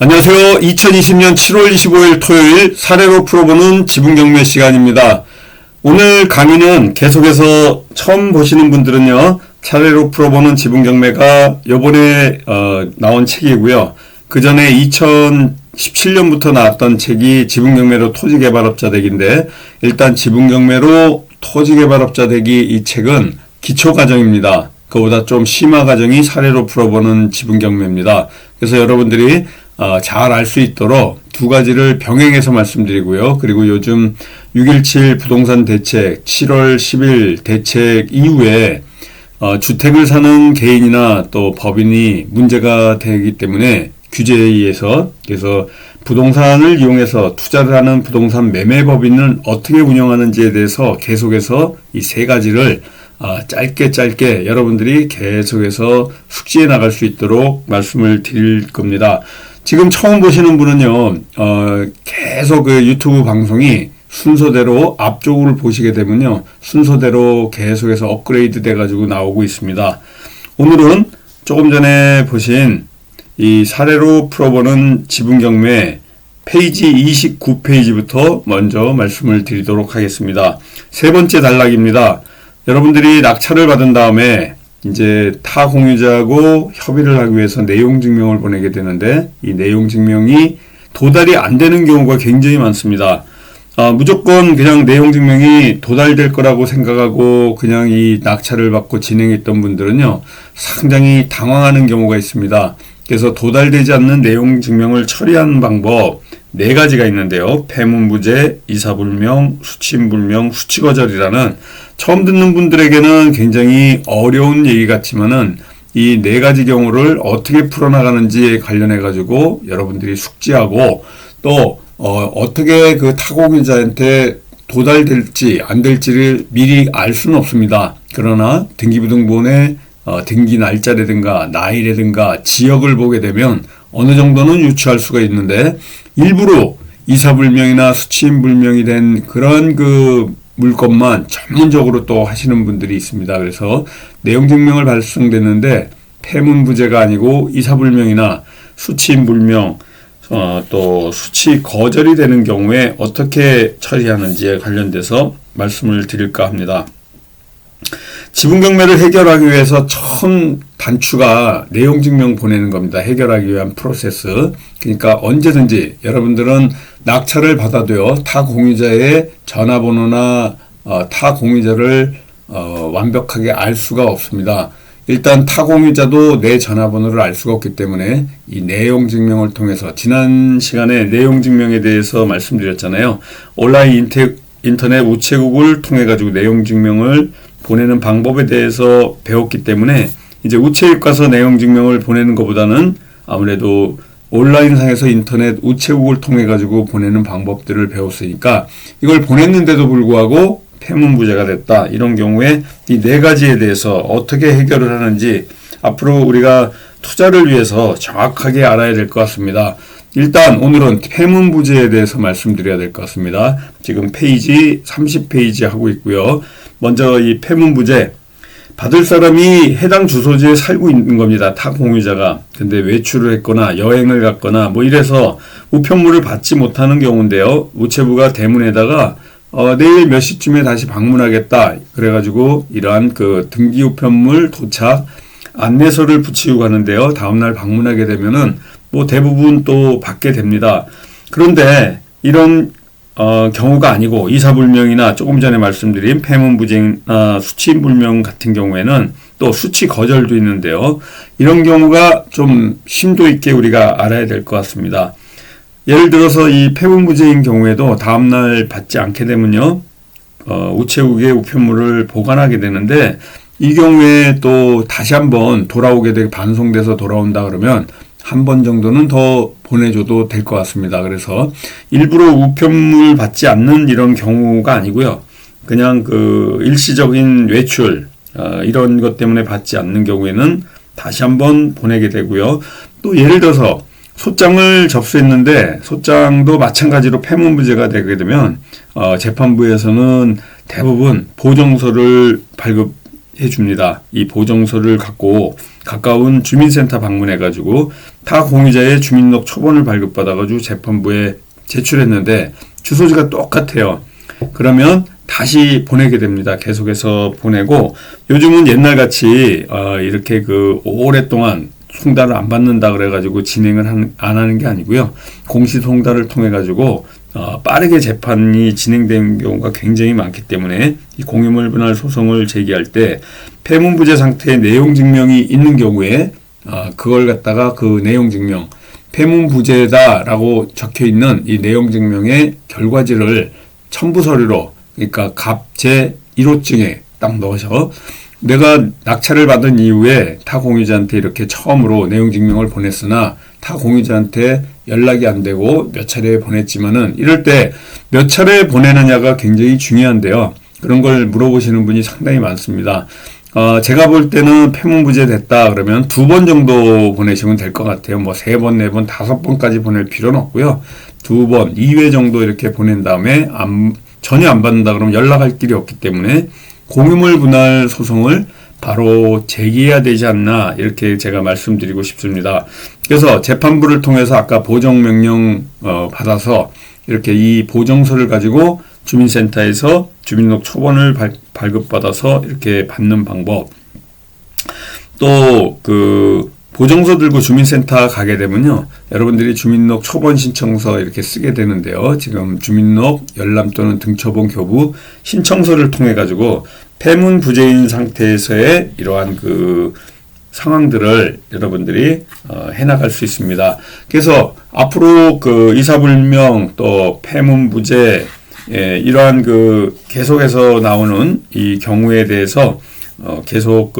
안녕하세요. 2020년 7월 25일 토요일 사례로 풀어보는 지분경매 시간입니다. 오늘 강의는 계속해서 처음 보시는 분들은요, 사례로 풀어보는 지분경매가 요번에 나온 책이고요. 그 전에 2017년부터 나왔던 책이 지분경매로 토지개발업자 되기인데, 일단 지분경매로 토지개발업자 되기 이 책은 기초과정입니다. 그보다 좀 심화 과정이 사례로 풀어보는 지분경매입니다. 그래서 여러분들이 잘 알 수 있도록 두 가지를 병행해서 말씀드리고요. 그리고 요즘 6.17 부동산 대책, 7월 10일 대책 이후에 주택을 사는 개인이나 또 법인이 문제가 되기 때문에 규제에 의해서, 그래서 부동산을 이용해서 투자를 하는 부동산 매매법인은 어떻게 운영하는지에 대해서 계속해서 이 세 가지를 짧게 여러분들이 계속해서 숙지해 나갈 수 있도록 말씀을 드릴 겁니다. 지금 처음 보시는 분은요, 계속 그 유튜브 방송이 순서대로 앞쪽을 보시게 되면요, 순서대로 계속해서 업그레이드 돼가지고 나오고 있습니다. 오늘은 조금 전에 보신 이 사례로 풀어보는 지분경매 페이지 29페이지부터 먼저 말씀을 드리도록 하겠습니다. 세 번째 단락입니다. 여러분들이 낙찰을 받은 다음에 이제 타 공유자하고 협의를 하기 위해서 내용 증명을 보내게 되는데, 이 내용 증명이 도달이 안 되는 경우가 굉장히 많습니다. 무조건 그냥 내용 증명이 도달될 거라고 생각하고 그냥 이 낙찰을 받고 진행했던 분들은요, 상당히 당황하는 경우가 있습니다. 그래서 도달되지 않는 내용 증명을 처리하는 방법 네 가지가 있는데요. 폐문부재, 이사불명, 수치인불명, 수치거절이라는, 처음 듣는 분들에게는 굉장히 어려운 얘기 같지만은 이 네 가지 경우를 어떻게 풀어나가는지에 관련해 가지고 여러분들이 숙지하고 또 어떻게 그 타공유자한테 도달될지 안 될지를 미리 알 수는 없습니다. 그러나 등기부등본의 등기 날짜라든가 나이라든가 지역을 보게 되면 어느 정도는 유추할 수가 있는데, 일부러 이사불명이나 수치인불명이 된 그런 그 물건만 전문적으로 또 하시는 분들이 있습니다. 그래서 내용 증명을 발송됐는데 폐문부재가 아니고 이사불명이나 수치인불명, 또 수치 거절이 되는 경우에 어떻게 처리하는지에 관련돼서 말씀을 드릴까 합니다. 지분경매를 해결하기 위해서 처음 단추가 내용 증명 보내는 겁니다. 해결하기 위한 프로세스. 그러니까 언제든지 여러분들은 낙찰을 받아도요, 타 공유자의 전화번호나 타 공유자를 완벽하게 알 수가 없습니다. 일단 타 공유자도 내 전화번호를 알 수가 없기 때문에 이 내용 증명을 통해서, 지난 시간에 내용 증명에 대해서 말씀드렸잖아요. 온라인 인터넷 우체국을 통해 가지고 내용 증명을 보내는 방법에 대해서 배웠기 때문에 이제 우체국 가서 내용 증명을 보내는 것보다는 아무래도 온라인상에서 인터넷 우체국을 통해 가지고 보내는 방법들을 배웠으니까, 이걸 보냈는데도 불구하고 폐문부재가 됐다, 이런 경우에 이 네 가지에 대해서 어떻게 해결을 하는지 앞으로 우리가 투자를 위해서 정확하게 알아야 될 것 같습니다. 일단 오늘은 폐문부재에 대해서 말씀드려야 될 것 같습니다. 지금 페이지 30페이지 하고 있고요. 먼저 이 폐문부재, 받을 사람이 해당 주소지에 살고 있는 겁니다. 타 공유자가. 근데 외출을 했거나 여행을 갔거나 뭐 이래서 우편물을 받지 못하는 경우인데요. 우체부가 대문에다가 내일 몇 시쯤에 다시 방문하겠다, 그래가지고 이러한 그 등기 우편물 도착 안내서를 붙이고 가는데요. 다음날 방문하게 되면은 뭐 대부분 또 받게 됩니다. 그런데 이런 경우가 아니고 이사불명이나 조금 전에 말씀드린 폐문부재나 수치인불명 같은 경우에는 또 수치 거절도 있는데요. 이런 경우가 좀 심도 있게 우리가 알아야 될 것 같습니다. 예를 들어서 이 폐문부재인 경우에도 다음날 받지 않게 되면요, 우체국에 우편물을 보관하게 되는데, 이 경우에 또 다시 한번 돌아오게 되고 반송돼서 돌아온다 그러면 한 번 정도는 더 보내줘도 될 것 같습니다. 그래서 일부러 우편물 받지 않는 이런 경우가 아니고요, 그냥 그 일시적인 외출, 이런 것 때문에 받지 않는 경우에는 다시 한번 보내게 되고요. 또 예를 들어서 소장을 접수했는데 소장도 마찬가지로 폐문부재가 되게 되면 재판부에서는 대부분 보정서를 해줍니다. 이 보정서를 갖고 가까운 주민센터 방문해가지고 타 공유자의 주민등록 초본을 발급받아가지고 재판부에 제출했는데 주소지가 똑같아요. 그러면 다시 보내게 됩니다. 계속해서 보내고 요즘은 옛날같이 이렇게 오랫동안 송달을 안 받는다 그래가지고 진행을 안 하는 게 아니고요. 공시 송달을 통해 가지고 빠르게 재판이 진행된 경우가 굉장히 많기 때문에 이 공유물 분할 소송을 제기할 때 폐문부재 상태의 내용 증명이 있는 경우에 그걸 갖다가 그 내용 증명 폐문부재다라고 적혀 있는 이 내용 증명의 결과지를 첨부 서류로 그러니까 갑제 1호증에 딱 넣으셔. 내가 낙찰을 받은 이후에 타 공유자한테 이렇게 처음으로 내용 증명을 보냈으나 타 공유자한테 연락이 안 되고 몇 차례 보냈지만은 이럴 때 몇 차례 보내느냐가 굉장히 중요한데요. 그런 걸 물어보시는 분이 상당히 많습니다. 제가 볼 때는 폐문부재 됐다 그러면 2번 정도 보내시면 될 것 같아요. 뭐 3번, 4번, 5번까지 보낼 필요는 없고요. 2번, 2회 정도 이렇게 보낸 다음에 전혀 안 받는다 그러면 연락할 길이 없기 때문에 공유물 분할 소송을 바로 제기해야 되지 않나 이렇게 제가 말씀드리고 싶습니다. 그래서 재판부를 통해서 아까 보정명령 받아서 이렇게 이 보정서를 가지고 주민센터에서 주민등록 초본을 발급받아서 이렇게 받는 방법. 또 보정서 들고 주민센터 가게 되면요. 여러분들이 주민등록 초본 신청서 이렇게 쓰게 되는데요. 지금 주민등록 열람 또는 등초본 교부 신청서를 통해 가지고 폐문 부재인 상태에서의 이러한 상황들을 여러분들이 해나갈 수 있습니다. 그래서 앞으로 이사불명 또 폐문 부재 이러한 계속해서 나오는 이 경우에 대해서 계속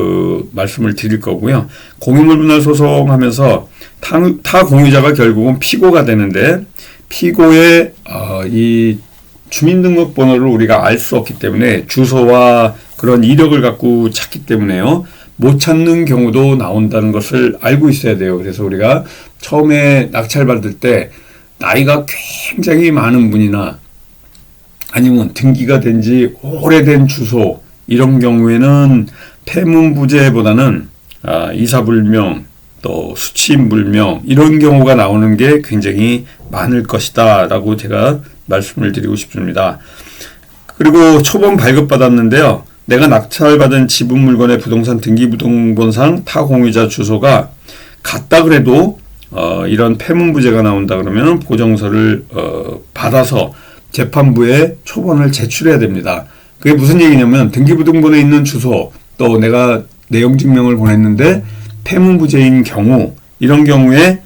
말씀을 드릴 거고요. 공유물 분할 소송하면서 타 공유자가 결국은 피고가 되는데 피고의 이 주민등록번호를 우리가 알 수 없기 때문에 주소와 그런 이력을 갖고 찾기 때문에요. 못 찾는 경우도 나온다는 것을 알고 있어야 돼요. 그래서 우리가 처음에 낙찰받을 때 나이가 굉장히 많은 분이나 아니면 등기가 된 지 오래된 주소 이런 경우에는 폐문부재보다는 이사불명 또 수취인불명 이런 경우가 나오는 게 굉장히 많을 것이다 라고 제가 말씀을 드리고 싶습니다. 그리고 초본 발급받았는데요. 내가 낙찰받은 지분 물건의 부동산 등기부등본상 타 공유자 주소가 같다 그래도 이런 폐문부재가 나온다 그러면 보정서를 받아서 재판부에 초본을 제출해야 됩니다. 그게 무슨 얘기냐면 등기부등본에 있는 주소 또 내가 내용 증명을 보냈는데 폐문부재인 경우 이런 경우에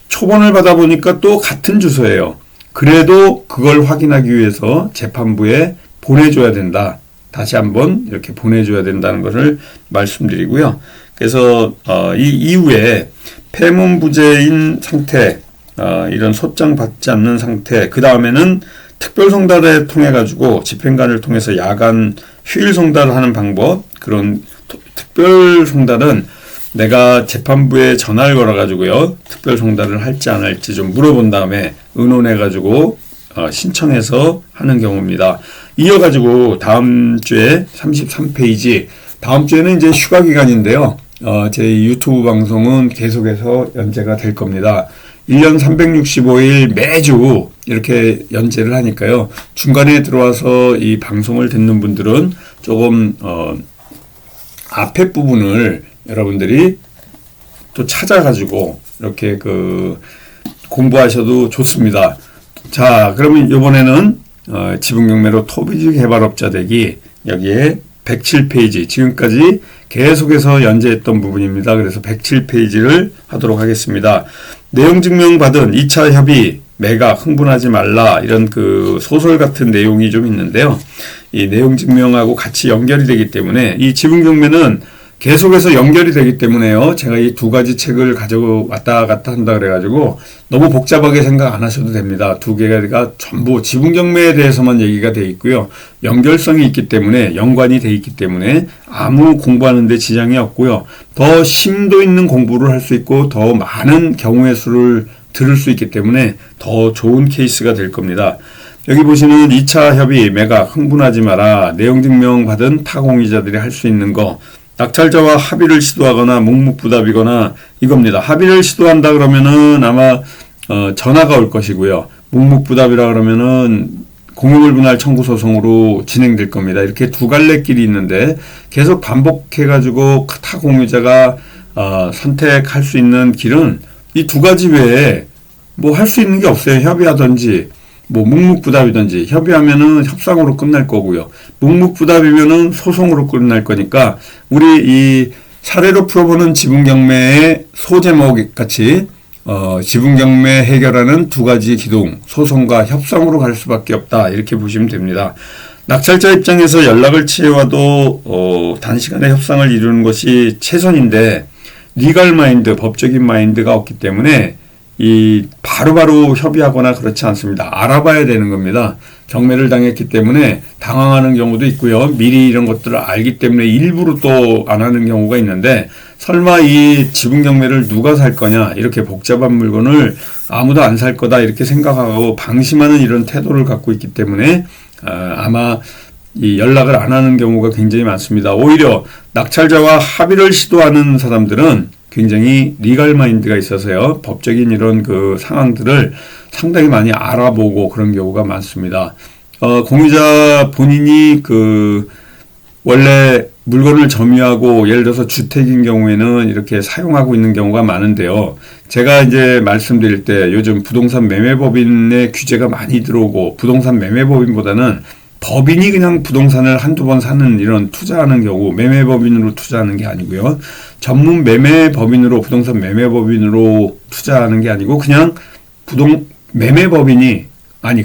초본을 받아보니까 또 같은 주소예요. 그래도 그걸 확인하기 위해서 재판부에 보내줘야 된다. 다시 한번 이렇게 보내줘야 된다는 것을 말씀드리고요. 그래서 이 이후에 폐문부재인 상태 이런 소장 받지 않는 상태 그 다음에는 특별송달을 통해 가지고 집행관을 통해서 야간 휴일 송달을 하는 방법 그런 특별송달은 내가 재판부에 전화를 걸어 가지고요 특별송달을 할지 안 할지 좀 물어본 다음에 의논해 가지고 신청해서 하는 경우입니다. 이어가지고 다음 주에 33페이지 다음 주에는 이제 휴가 기간인데요. 제 유튜브 방송은 계속해서 연재가 될 겁니다. 1년 365일 매주 이렇게 연재를 하니까요. 중간에 들어와서 이 방송을 듣는 분들은 조금 앞에 부분을 여러분들이 또 찾아가지고 이렇게 공부하셔도 좋습니다. 자, 그러면 이번에는 지분경매로 토지주택 개발업자 되기 여기에 107페이지 지금까지 계속해서 연재했던 부분입니다. 그래서 107페이지를 하도록 하겠습니다. 내용 증명 받은 2차 협의 매각 흥분하지 말라 이런 소설 같은 내용이 좀 있는데요. 이 내용 증명하고 같이 연결이 되기 때문에 이 지분경매는 계속해서 연결이 되기 때문에요. 제가 이 두 가지 책을 가지고 왔다 갔다 한다 그래가지고 너무 복잡하게 생각 안 하셔도 됩니다. 두 개가 전부 지분경매에 대해서만 얘기가 돼 있고요. 연결성이 있기 때문에 연관이 돼 있기 때문에 아무 공부하는 데 지장이 없고요. 더 심도 있는 공부를 할 수 있고 더 많은 경우의 수를 들을 수 있기 때문에 더 좋은 케이스가 될 겁니다. 여기 보시는 2차 협의 매각 흥분하지 마라 내용 증명 받은 타공유자들이 할 수 있는 거 낙찰자와 합의를 시도하거나 묵묵부답이거나 이겁니다. 합의를 시도한다 그러면은 아마 전화가 올 것이고요. 묵묵부답이라 그러면은 공유물 분할 청구 소송으로 진행될 겁니다. 이렇게 두 갈래 길이 있는데 계속 반복해가지고 타 공유자가 선택할 수 있는 길은 이 두 가지 외에 뭐 할 수 있는 게 없어요. 협의하든지 뭐 묵묵부답이든지. 협의하면은 협상으로 끝날 거고요. 묵묵부답이면은 소송으로 끝날 거니까 우리 이 사례로 풀어보는 지분경매의 소제목 같이 지분경매 해결하는 두 가지 기둥, 소송과 협상으로 갈 수밖에 없다. 이렇게 보시면 됩니다. 낙찰자 입장에서 연락을 취해와도 단시간에 협상을 이루는 것이 최선인데 리걸 마인드, 법적인 마인드가 없기 때문에 이 바로바로 협의하거나 그렇지 않습니다. 알아봐야 되는 겁니다. 경매를 당했기 때문에 당황하는 경우도 있고요. 미리 이런 것들을 알기 때문에 일부러 또 안 하는 경우가 있는데 설마 이 지분 경매를 누가 살 거냐 이렇게 복잡한 물건을 아무도 안 살 거다 이렇게 생각하고 방심하는 이런 태도를 갖고 있기 때문에 아마 이 연락을 안 하는 경우가 굉장히 많습니다. 오히려 낙찰자와 합의를 시도하는 사람들은 굉장히 리걸 마인드가 있어서요. 법적인 이런 그 상황들을 상당히 많이 알아보고 그런 경우가 많습니다. 공유자 본인이 원래 물건을 점유하고 예를 들어서 주택인 경우에는 이렇게 사용하고 있는 경우가 많은데요. 제가 이제 말씀드릴 때 요즘 부동산 매매법인의 규제가 많이 들어오고 부동산 매매법인보다는 법인이 그냥 부동산을 한두 번 사는 이런 투자하는 경우 매매법인으로 투자하는 게 아니고요. 전문 매매법인으로 부동산 매매법인으로 투자하는 게 아니고 그냥 매매법인이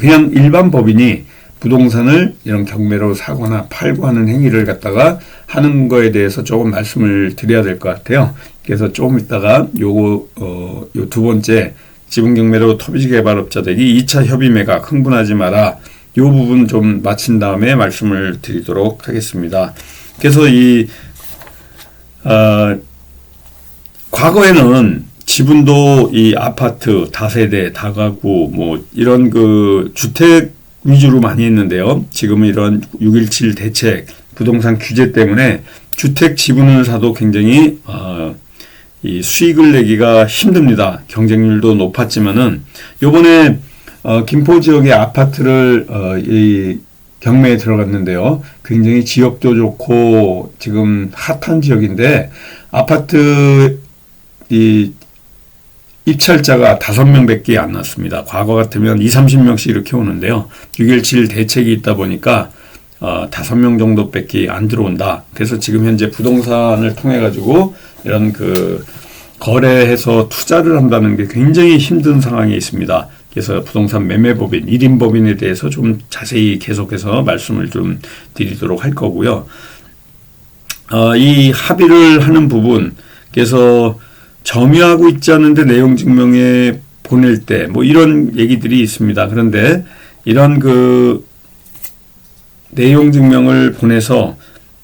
그냥 일반 법인이 부동산을 이런 경매로 사거나 팔고 하는 행위를 갖다가 하는 거에 대해서 조금 말씀을 드려야 될 것 같아요. 그래서 조금 있다가 요 두 번째 지분 경매로 토지 개발업자들이 2차 협의 매각 흥분하지 마라. 요 부분 좀 마친 다음에 말씀을 드리도록 하겠습니다. 그래서 과거에는 지분도 이 아파트, 다세대, 다가구 뭐 이런 주택 위주로 많이 했는데요. 지금은 이런 6.17 대책, 부동산 규제 때문에 주택 지분을 사도 굉장히 이 수익을 내기가 힘듭니다. 경쟁률도 높았지만은 요번에 김포 지역의 아파트를 이 경매에 들어갔는데요. 굉장히 지역도 좋고 지금 핫한 지역인데 아파트 이 입찰자가 5명밖에 안 났습니다. 과거 같으면 20-30명씩 이렇게 오는데요. 6.17 대책이 있다 보니까 5명 정도밖에 안 들어온다. 그래서 지금 현재 부동산을 통해 가지고 이런 거래해서 투자를 한다는 게 굉장히 힘든 상황에 있습니다. 그래서 부동산 매매법인, 1인법인에 대해서 좀 자세히 계속해서 말씀을 좀 드리도록 할 거고요. 이 합의를 하는 부분, 그래서 점유하고 있지 않은데 내용 증명에 보낼 때 뭐 이런 얘기들이 있습니다. 그런데 이런 내용 증명을 보내서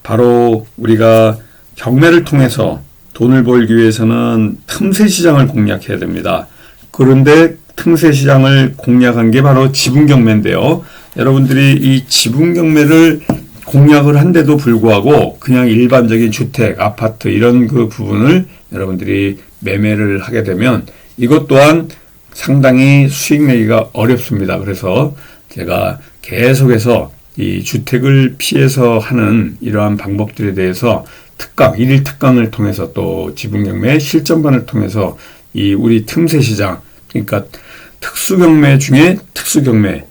바로 우리가 경매를 통해서 돈을 벌기 위해서는 틈새 시장을 공략해야 됩니다. 그런데 틈새 시장을 공략한 게 바로 지분 경매인데요. 여러분들이 이 지분 경매를 공략을 한데도 불구하고 그냥 일반적인 주택, 아파트 이런 부분을 여러분들이 매매를 하게 되면 이것 또한 상당히 수익 내기가 어렵습니다. 그래서 제가 계속해서 이 주택을 피해서 하는 이러한 방법들에 대해서 일일 특강을 통해서 또 지분경매 실전반을 통해서 이 우리 틈새 시장, 그러니까 특수경매 중에 특수경매,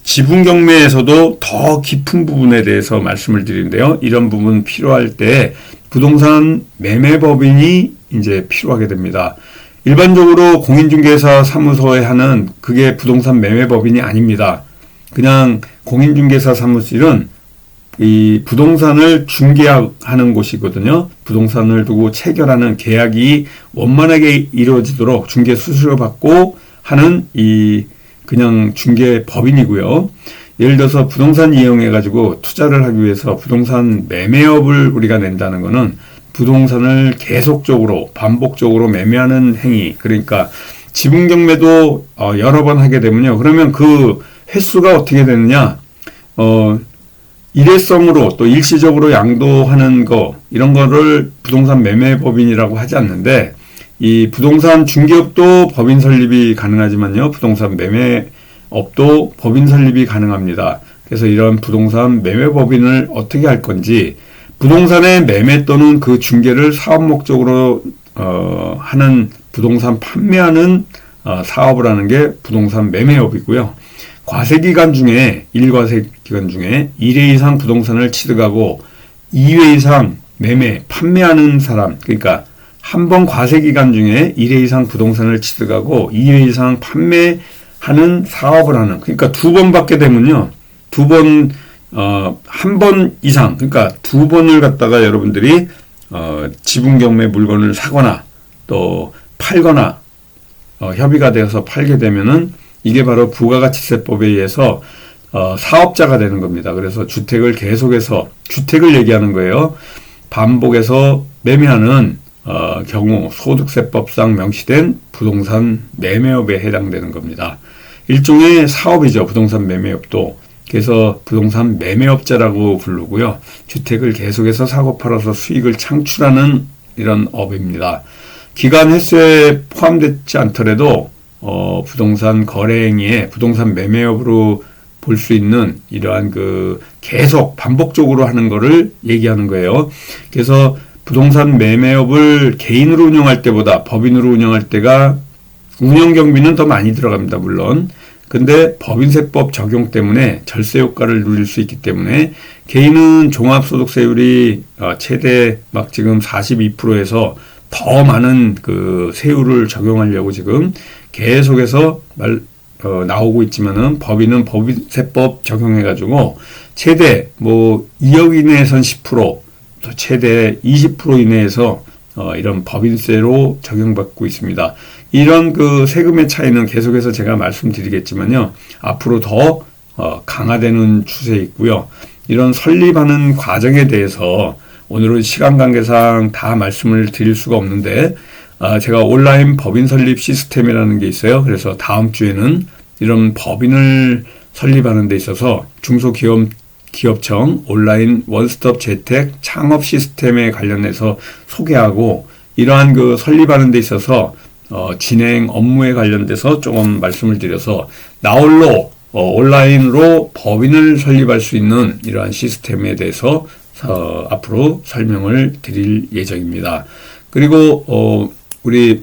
지분경매에서도 더 깊은 부분에 대해서 말씀을 드리는데요. 이런 부분 필요할 때 부동산 매매법인이 이제 필요하게 됩니다. 일반적으로 공인중개사 사무소에 하는 그게 부동산 매매법인이 아닙니다. 그냥 공인중개사 사무실은 이 부동산을 중개하는 곳이거든요. 부동산을 두고 체결하는 계약이 원만하게 이루어지도록 중개 수수료 받고 하는 이 그냥 중개법인이고요. 예를 들어서 부동산 이용해가지고 투자를 하기 위해서 부동산 매매업을 우리가 낸다는 거는 부동산을 계속적으로 반복적으로 매매하는 행위, 그러니까 지분 경매도 여러 번 하게 되면요. 그러면 그 횟수가 어떻게 되느냐? 일회성으로 또 일시적으로 양도하는 거 이런 거를 부동산 매매법인이라고 하지 않는데 이 부동산 중개업도 법인 설립이 가능하지만요. 부동산 매매업도 법인 설립이 가능합니다. 그래서 이런 부동산 매매법인을 어떻게 할 건지 부동산의 매매 또는 그 중개를 사업 목적으로 하는 부동산 판매하는 사업을 하는 게 부동산 매매업이고요. 과세기간 중에 1과세기간 중에 1회 이상 부동산을 취득하고 2회 이상 매매, 판매하는 사람 그러니까 한 번 과세기간 중에 1회 이상 부동산을 취득하고 2회 이상 판매하는 사업을 하는 그러니까 두 번 받게 되면요. 두 번 한 번 이상 그러니까 두 번을 갖다가 여러분들이 지분 경매 물건을 사거나 또 팔거나 협의가 되어서 팔게 되면은 이게 바로 부가가치세법에 의해서 사업자가 되는 겁니다. 그래서 주택을 계속해서 주택을 얘기하는 거예요. 반복해서 매매하는 경우 소득세법상 명시된 부동산 매매업에 해당되는 겁니다. 일종의 사업이죠. 부동산 매매업도. 그래서 부동산 매매업자라고 부르고요. 주택을 계속해서 사고 팔아서 수익을 창출하는 이런 업입니다. 기간 횟수에 포함되지 않더라도 부동산 거래 행위에 부동산 매매업으로 볼 수 있는 이러한 그 계속 반복적으로 하는 거를 얘기하는 거예요. 그래서 부동산 매매업을 개인으로 운영할 때보다 법인으로 운영할 때가 운영 경비는 더 많이 들어갑니다. 물론. 근데 법인세법 적용 때문에 절세 효과를 누릴 수 있기 때문에 개인은 종합소득세율이 최대 막 지금 42%에서 더 많은 그 세율을 적용하려고 지금 계속해서 나오고 있지만은 법인은 법인세법 적용해가지고 최대 뭐 2억 이내에선 10%, 또 최대 20% 이내에서 이런 법인세로 적용받고 있습니다. 이런 그 세금의 차이는 계속해서 제가 말씀드리겠지만요. 앞으로 더 강화되는 추세에 있고요. 이런 설립하는 과정에 대해서 오늘은 시간 관계상 다 말씀을 드릴 수가 없는데 제가 온라인 법인 설립 시스템이라는 게 있어요. 그래서 다음 주에는 이런 법인을 설립하는 데 있어서 중소기업청 온라인 원스톱 재택 창업 시스템에 관련해서 소개하고 이러한 그 설립하는 데 있어서 진행 업무에 관련돼서 조금 말씀을 드려서 나홀로 온라인으로 법인을 설립할 수 있는 이러한 시스템에 대해서 앞으로 설명을 드릴 예정입니다. 그리고 우리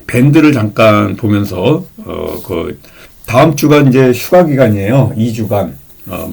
밴드를 잠깐 보면서 그 다음 주가 이제 휴가 기간이에요. 2주간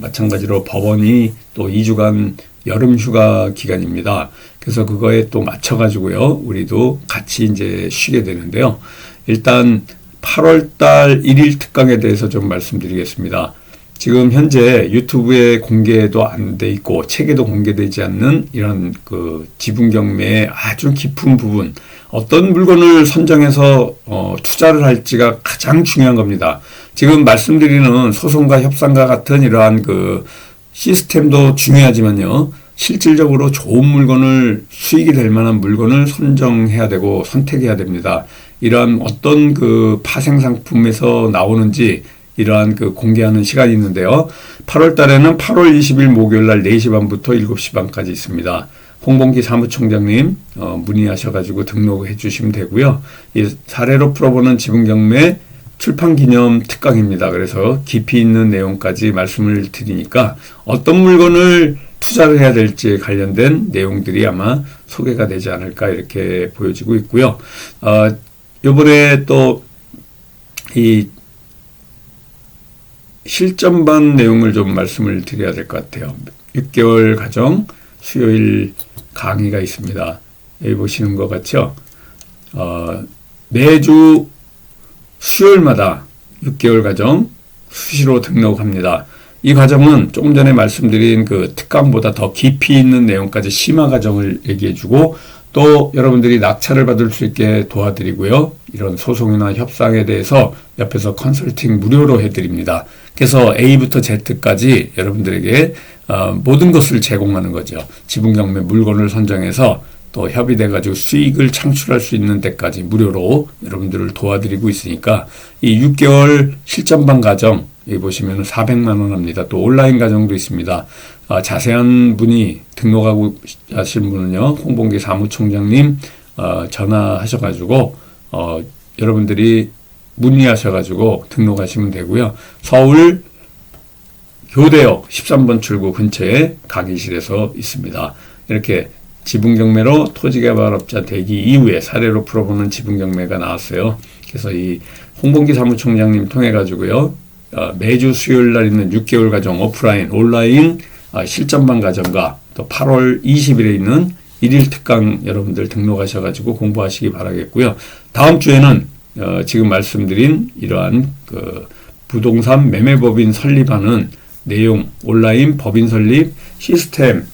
마찬가지로 법원이 또 2주간 여름 휴가 기간입니다. 그래서 그거에 또 맞춰가지고요. 우리도 같이 이제 쉬게 되는데요. 일단 8월달 1일 특강에 대해서 좀 말씀드리겠습니다. 지금 현재 유튜브에 공개도 안 돼 있고 책에도 공개되지 않는 이런 그 지분 경매의 아주 깊은 부분, 어떤 물건을 선정해서 투자를 할지가 가장 중요한 겁니다. 지금 말씀드리는 소송과 협상과 같은 이러한 그 시스템도 중요하지만요. 실질적으로 좋은 물건을 수익이 될 만한 물건을 선정해야 되고 선택해야 됩니다. 이러한 어떤 그 파생 상품에서 나오는지 이러한 그 공개하는 시간이 있는데요. 8월 달에는 8월 20일 목요일 날 4시 반부터 7시 반까지 있습니다. 홍범기 사무총장님 문의하셔가지고 등록해 주시면 되고요. 이 사례로 풀어보는 지분경매 출판기념 특강입니다. 그래서 깊이 있는 내용까지 말씀을 드리니까 어떤 물건을 투자를 해야 될지 관련된 내용들이 아마 소개가 되지 않을까 이렇게 보여지고 있고요. 요번에 또 이 실전반 내용을 좀 말씀을 드려야 될 것 같아요. 6개월 과정 수요일 강의가 있습니다. 여기 보시는 것 같죠? 매주 수요일마다 6개월 과정 수시로 등록합니다. 이 과정은 조금 전에 말씀드린 그 특강보다 더 깊이 있는 내용까지 심화 과정을 얘기해주고 또 여러분들이 낙찰을 받을 수 있게 도와드리고요. 이런 소송이나 협상에 대해서 옆에서 컨설팅 무료로 해드립니다. 그래서 A부터 Z까지 여러분들에게 모든 것을 제공하는 거죠. 지분경매 물건을 선정해서 또 협의돼가지고 수익을 창출할 수 있는 데까지 무료로 여러분들을 도와드리고 있으니까 이 6개월 실전반 과정 여기 보시면 400만 원 합니다. 또 온라인 과정도 있습니다. 자세한 분이 등록하고 하신 분은요, 홍범기 사무총장님 전화하셔가지고 여러분들이 문의하셔가지고 등록하시면 되고요. 서울 교대역 13번 출구 근처에 강의실에서 있습니다. 이렇게 지분경매로 토지개발업자 대기 이후에 사례로 풀어보는 지분경매가 나왔어요. 그래서 이 홍범기 사무총장님 통해가지고요, 매주 수요일 날 있는 6개월 과정 오프라인, 온라인 실전반 과정과 또 8월 20일에 있는 1일 특강 여러분들 등록하셔가지고 공부하시기 바라겠고요. 다음 주에는 지금 말씀드린 이러한 부동산 매매법인 설립하는 내용, 온라인 법인 설립 시스템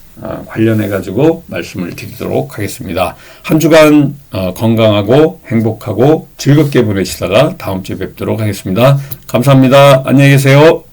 관련해가지고 말씀을 드리도록 하겠습니다. 한 주간 건강하고 행복하고 즐겁게 보내시다가 다음 주에 뵙도록 하겠습니다. 감사합니다. 안녕히 계세요.